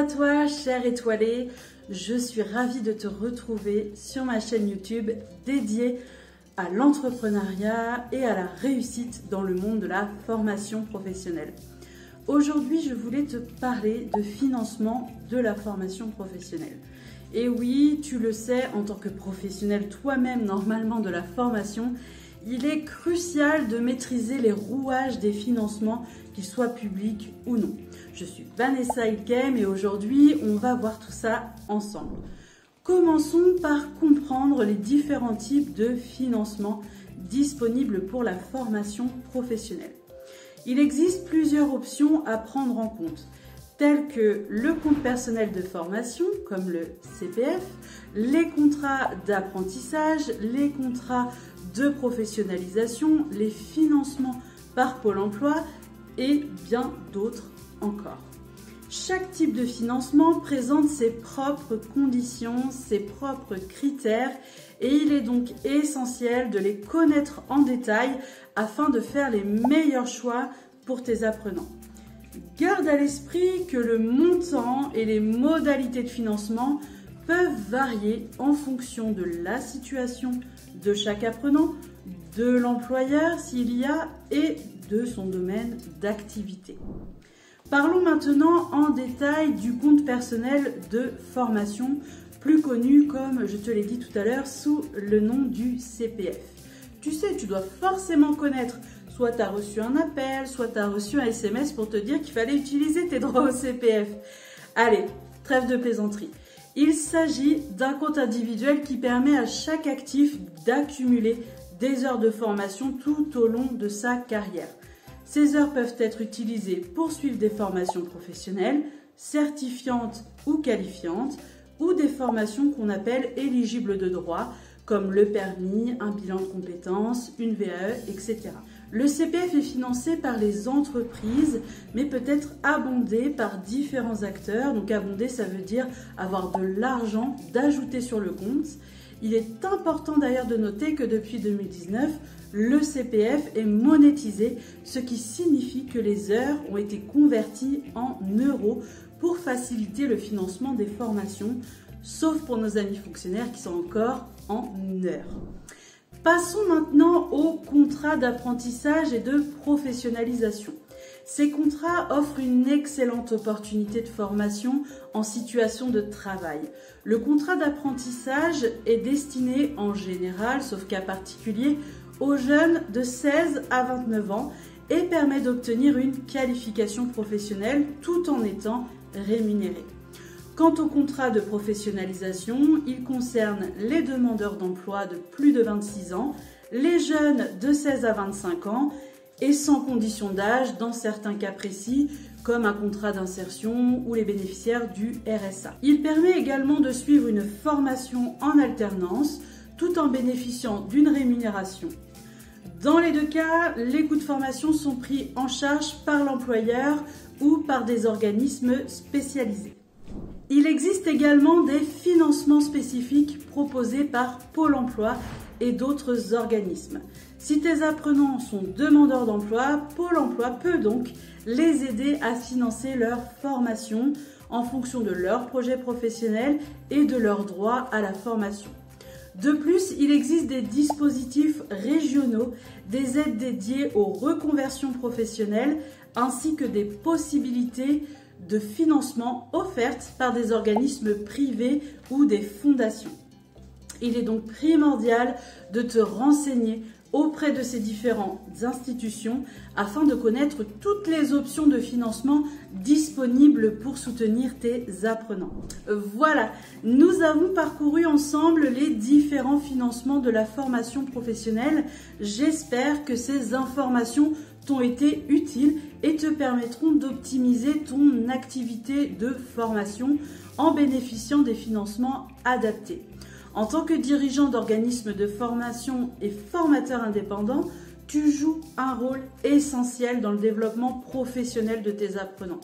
à toi, cher étoilé, je suis ravie de te retrouver sur ma chaîne YouTube dédiée à l'entrepreneuriat et à la réussite dans le monde de la formation professionnelle. Aujourd'hui, je voulais te parler de financement de la formation professionnelle. Et oui, tu le sais, en tant que professionnel toi-même normalement de la formation, il est crucial de maîtriser les rouages des financements, qu'ils soient publics ou non. Je suis Vanessa Ilkem et aujourd'hui, on va voir tout ça ensemble. Commençons par comprendre les différents types de financement disponibles pour la formation professionnelle. Il existe plusieurs options à prendre en compte, telles que le compte personnel de formation, comme le CPF, les contrats d'apprentissage, les contrats de professionnalisation, les financements par Pôle emploi et bien d'autres encore. Chaque type de financement présente ses propres conditions, ses propres critères et il est donc essentiel de les connaître en détail afin de faire les meilleurs choix pour tes apprenants. Garde à l'esprit que le montant et les modalités de financement peuvent varier en fonction de la situation de chaque apprenant, de l'employeur s'il y a et de son domaine d'activité. Parlons maintenant en détail du compte personnel de formation, plus connu comme je te l'ai dit tout à l'heure sous le nom du CPF. Tu sais, tu dois forcément connaître, soit tu as reçu un appel, soit tu as reçu un SMS pour te dire qu'il fallait utiliser tes droits au CPF. Allez, trêve de plaisanterie. Il s'agit d'un compte individuel qui permet à chaque actif d'accumuler des heures de formation tout au long de sa carrière. Ces heures peuvent être utilisées pour suivre des formations professionnelles, certifiantes ou qualifiantes, ou des formations qu'on appelle éligibles de droit, comme le permis, un bilan de compétences, une VAE, etc. Le CPF est financé par les entreprises, mais peut être abondé par différents acteurs. Donc abondé, ça veut dire avoir de l'argent d'ajouter sur le compte. Il est important d'ailleurs de noter que depuis 2019, le CPF est monétisé, ce qui signifie que les heures ont été converties en euros pour faciliter le financement des formations, sauf pour nos amis fonctionnaires qui sont encore en heures. Passons maintenant aux contrats d'apprentissage et de professionnalisation. Ces contrats offrent une excellente opportunité de formation en situation de travail. Le contrat d'apprentissage est destiné en général, sauf cas particulier, aux jeunes de 16 à 29 ans et permet d'obtenir une qualification professionnelle tout en étant rémunéré. Quant au contrat de professionnalisation, il concerne les demandeurs d'emploi de plus de 26 ans, les jeunes de 16 à 25 ans et sans condition d'âge dans certains cas précis, comme un contrat d'insertion ou les bénéficiaires du RSA. Il permet également de suivre une formation en alternance tout en bénéficiant d'une rémunération. Dans les deux cas, les coûts de formation sont pris en charge par l'employeur ou par des organismes spécialisés. Il existe également des financements spécifiques proposés par Pôle emploi et d'autres organismes. Si tes apprenants sont demandeurs d'emploi, Pôle emploi peut donc les aider à financer leur formation en fonction de leur projet professionnel et de leur droit à la formation. De plus, il existe des dispositifs régionaux, des aides dédiées aux reconversions professionnelles ainsi que des possibilités de financement offertes par des organismes privés ou des fondations. Il est donc primordial de te renseigner auprès de ces différentes institutions afin de connaître toutes les options de financement disponibles pour soutenir tes apprenants. Voilà, nous avons parcouru ensemble les différents financements de la formation professionnelle. J'espère que ces informations t'ont été utiles et te permettront d'optimiser ton activité de formation en bénéficiant des financements adaptés. En tant que dirigeant d'organisme de formation et formateur indépendant, tu joues un rôle essentiel dans le développement professionnel de tes apprenants.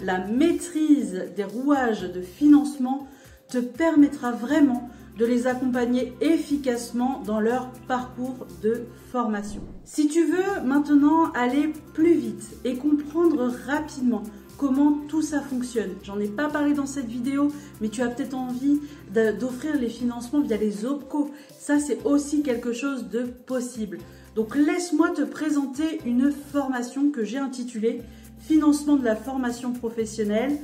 La maîtrise des rouages de financement te permettra vraiment de les accompagner efficacement dans leur parcours de formation. Si tu veux maintenant aller plus vite et comprendre rapidement comment tout ça fonctionne. J'en ai pas parlé dans cette vidéo, mais tu as peut-être envie d'offrir les financements via les OPCO. Ça, c'est aussi quelque chose de possible. Donc, laisse-moi te présenter une formation que j'ai intitulée « Financement de la formation professionnelle ».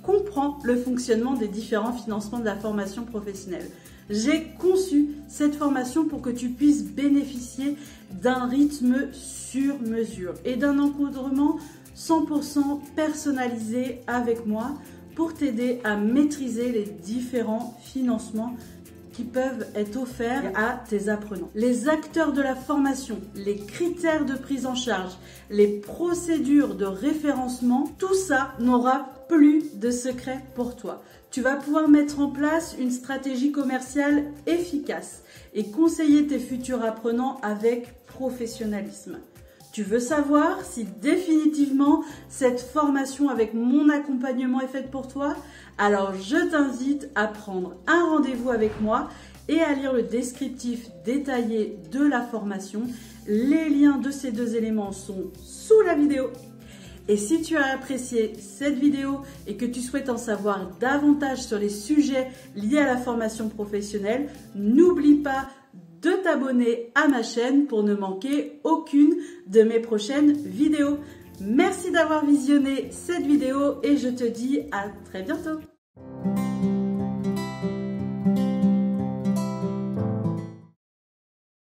Comprends le fonctionnement des différents financements de la formation professionnelle. J'ai conçu cette formation pour que tu puisses bénéficier d'un rythme sur mesure et d'un encadrement 100% personnalisé avec moi pour t'aider à maîtriser les différents financements qui peuvent être offerts à tes apprenants. Les acteurs de la formation, les critères de prise en charge, les procédures de référencement, tout ça n'aura plus de secret pour toi. Tu vas pouvoir mettre en place une stratégie commerciale efficace et conseiller tes futurs apprenants avec professionnalisme. Tu veux savoir si définitivement cette formation avec mon accompagnement est faite pour toi? Alors je t'invite à prendre un rendez-vous avec moi et à lire le descriptif détaillé de la formation. Les liens de ces deux éléments sont sous la vidéo. Et si tu as apprécié cette vidéo et que tu souhaites en savoir davantage sur les sujets liés à la formation professionnelle, n'oublie pas de t'abonner à ma chaîne pour ne manquer aucune de mes prochaines vidéos. Merci d'avoir visionné cette vidéo et je te dis à très bientôt.